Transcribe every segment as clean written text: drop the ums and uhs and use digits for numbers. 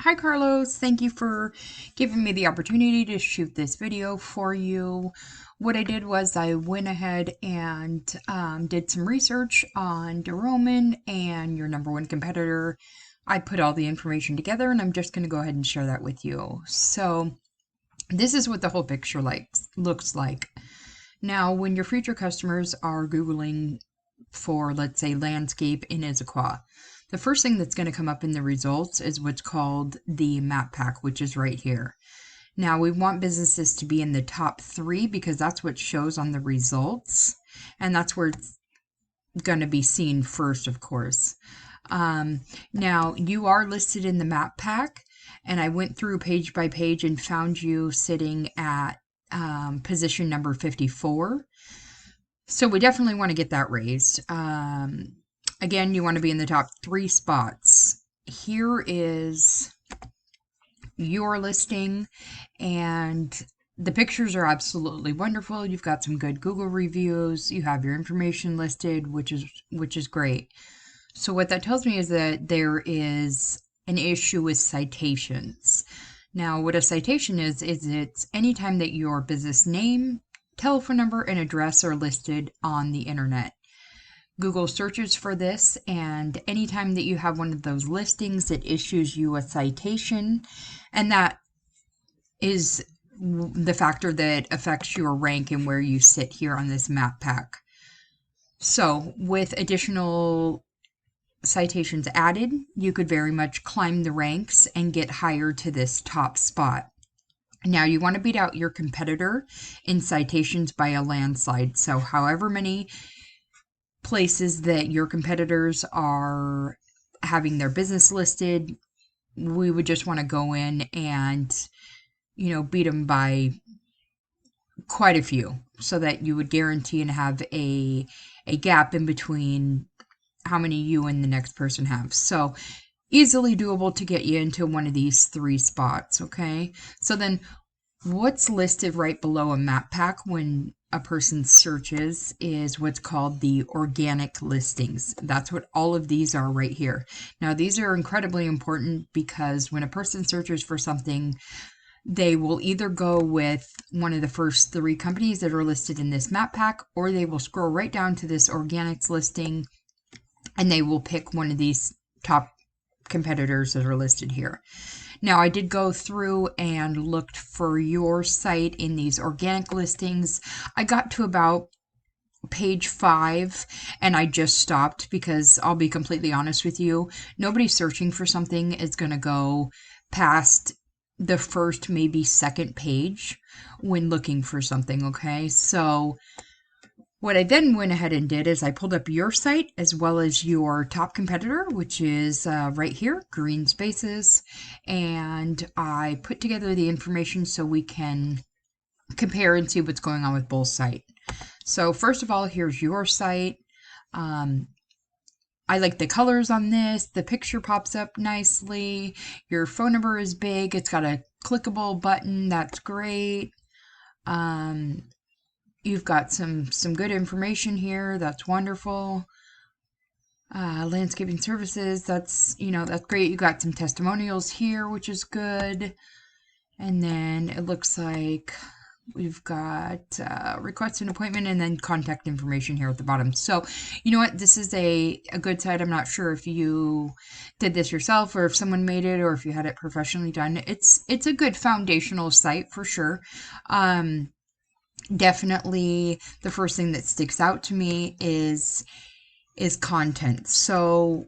Hi Carlos, thank you for giving me the opportunity to shoot this video for you. What I did was I went ahead and did some research on Duroman and your number one competitor. I put all the information together and I'm just going to go ahead and share that with you. So this is what the whole picture looks like. Now, when your future customers are Googling for, let's say, landscape in Issaquah, the first thing that's going to come up in the results is what's called the map pack, which is right here. Now, we want businesses to be in the top 3 because that's what shows on the results, and that's where it's going to be seen first, of course. Now, you are listed in the map pack, and I went through page by page and found you sitting at position number 54. So we definitely want to get that raised. Again, you want to be in the top 3 spots. Here is your listing, and the pictures are absolutely wonderful. You've got some good Google reviews. You have your information listed, which is great. So what that tells me is that there is an issue with citations. Now, what a citation is it's anytime that your business name, telephone number, and address are listed on the internet. Google searches for this, and anytime that you have one of those listings, it issues you a citation, and that is the factor that affects your rank and where you sit here on this map pack. So, with additional citations added, you could very much climb the ranks and get higher to this top spot. Now, you want to beat out your competitor in citations by a landslide. So, however many places that your competitors are having their business listed, we would just want to go in and, beat them by quite a few so that you would guarantee and have a gap in between how many you and the next person have. So easily doable to get you into one of these 3 spots, okay? So then what's listed right below a map pack when a person searches is what's called the organic listings. That's what all of these are right here. Now, these are incredibly important because when a person searches for something, they will either go with one of the first 3 companies that are listed in this map pack, or they will scroll right down to this organics listing and they will pick one of these top competitors that are listed here. Now, I did go through and looked for your site in these organic listings. I got to about page 5 and I just stopped because I'll be completely honest with you, nobody searching for something is going to go past the first, maybe second page when looking for something, okay? So what I then went ahead and did is I pulled up your site as well as your top competitor, which is right here, Green Spaces, and I put together the information so we can compare and see what's going on with both sites. So first of all, here's your site. I like the colors on this. The picture pops up nicely. Your phone number is big. It's got a clickable button. That's great. You've got some good information here. That's wonderful. Landscaping services. That's great. You got some testimonials here, which is good. And then it looks like we've got request an appointment and then contact information here at the bottom. So, you know what? This is a good site. I'm not sure if you did this yourself or if someone made it or if you had it professionally done. It's a good foundational site for sure. Definitely the first thing that sticks out to me is content. So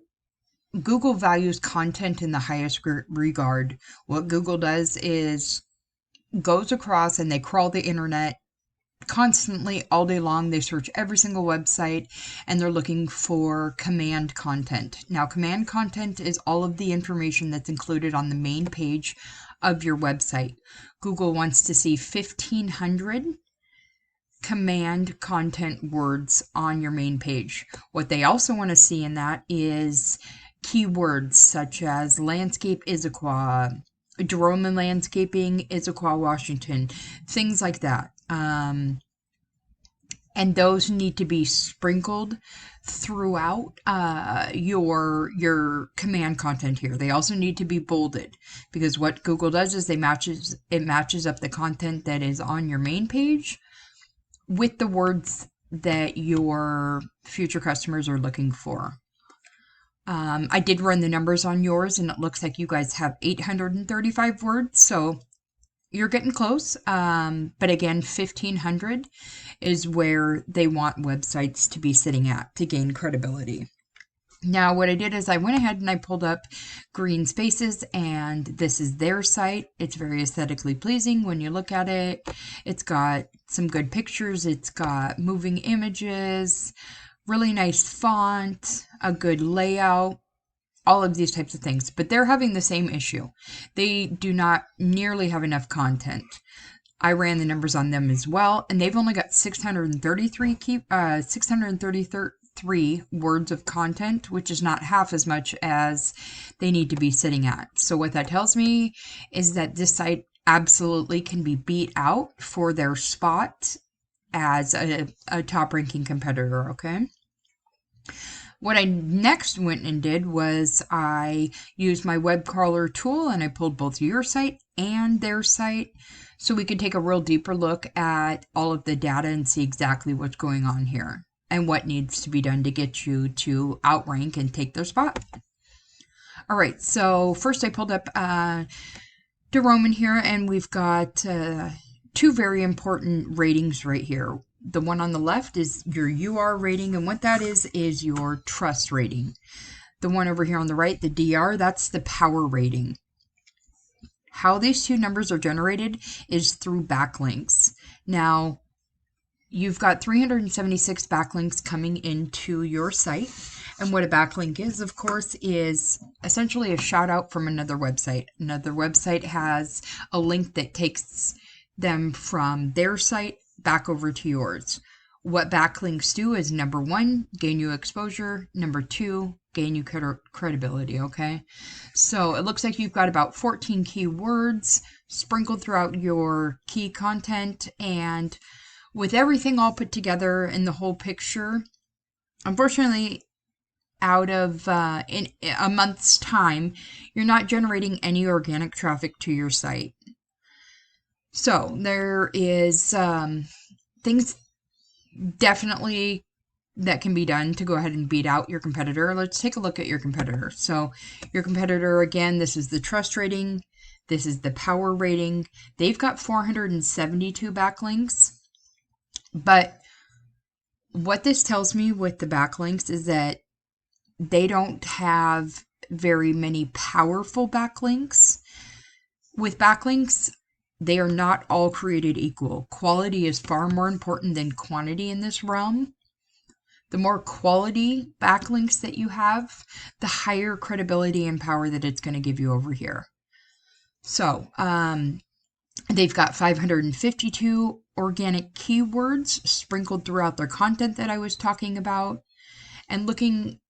Google values content in the highest regard. What Google does is goes across and they crawl the internet constantly all day long. They search every single website and they're looking for command content. Now, command content is all of the information that's included on the main page of your website. Google wants to see 1,500 command content words on your main page. What they also want to see in that is keywords such as landscape Issaquah, Duroman Landscaping, Issaquah, Washington, things like that. and those need to be sprinkled throughout your command content here. They also need to be bolded, because what Google does is it matches up the content that is on your main page with the words that your future customers are looking for. I did run the numbers on yours, and it looks like you guys have 835 words, so you're getting close. But again, 1,500 is where they want websites to be sitting at to gain credibility. Now, what I did is I went ahead and I pulled up Green Spaces, and this is their site. It's very aesthetically pleasing when you look at it. It's got some good pictures. It's got moving images, really nice font, a good layout, all of these types of things. But they're having the same issue. They do not nearly have enough content. I ran the numbers on them as well, and they've only got 633 words of content, which is not half as much as they need to be sitting at. So what that tells me is that this site absolutely can be beat out for their spot as a top-ranking competitor, okay? What I next went and did was I used my web crawler tool, and I pulled both your site and their site so we could take a real deeper look at all of the data and see exactly what's going on here and what needs to be done to get you to outrank and take their spot. All right, so first I pulled up DeRoman here, and we've got two very important ratings right here. The one on the left is your UR rating, and what that is your trust rating. The one over here on the right, the DR, that's the power rating. How these two numbers are generated is through backlinks. Now, you've got 376 backlinks coming into your site, and what a backlink is, of course, is essentially a shout out from another website. Another website has a link that takes them from their site back over to yours. What backlinks do is, number one, gain you exposure. Number two, gain you credibility, okay? So it looks like you've got about 14 keywords sprinkled throughout your key content, and with everything all put together in the whole picture, unfortunately, out of in a month's time, you're not generating any organic traffic to your site. So there is things definitely that can be done to go ahead and beat out your competitor. Let's take a look at your competitor. So your competitor, again, this is the trust rating. This is the power rating. They've got 472 backlinks. But what this tells me with the backlinks is that they don't have very very powerful backlinks. With backlinks, they are not all created equal. Quality is far more important than quantity in this realm. The more quality backlinks that you have, the higher credibility and power that it's going to give you over here. So, they've got 552 organic keywords sprinkled throughout their content that I was talking about. And looking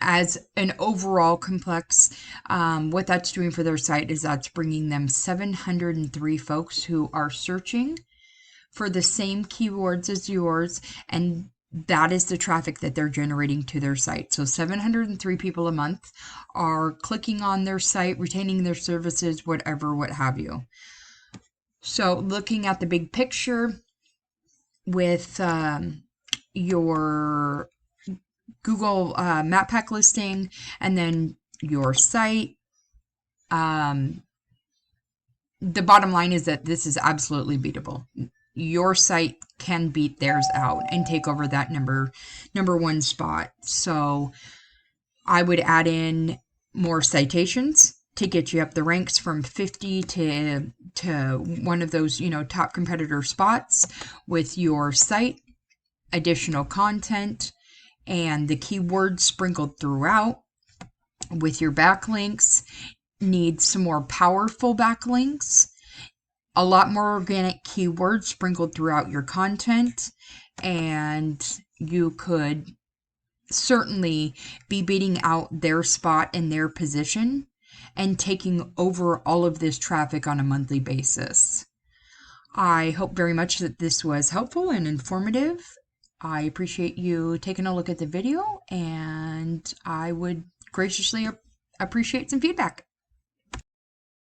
as an overall complex, what that's doing for their site is that's bringing them 703 folks who are searching for the same keywords as yours, and that is the traffic that they're generating to their site. So 703 people a month are clicking on their site, retaining their services, whatever, what have you. So looking at the big picture with your Google Map Pack listing and then your site, the bottom line is that this is absolutely beatable. Your site can beat theirs out and take over that number one spot. So I would add in more citations to get you up the ranks from 50 to one of those, top competitor spots with your site, additional content, and the keywords sprinkled throughout. With your backlinks, need some more powerful backlinks, a lot more organic keywords sprinkled throughout your content, and you could certainly be beating out their spot and their position and taking over all of this traffic on a monthly basis. I hope very much that this was helpful and informative. I appreciate you taking a look at the video, and I would graciously appreciate some feedback.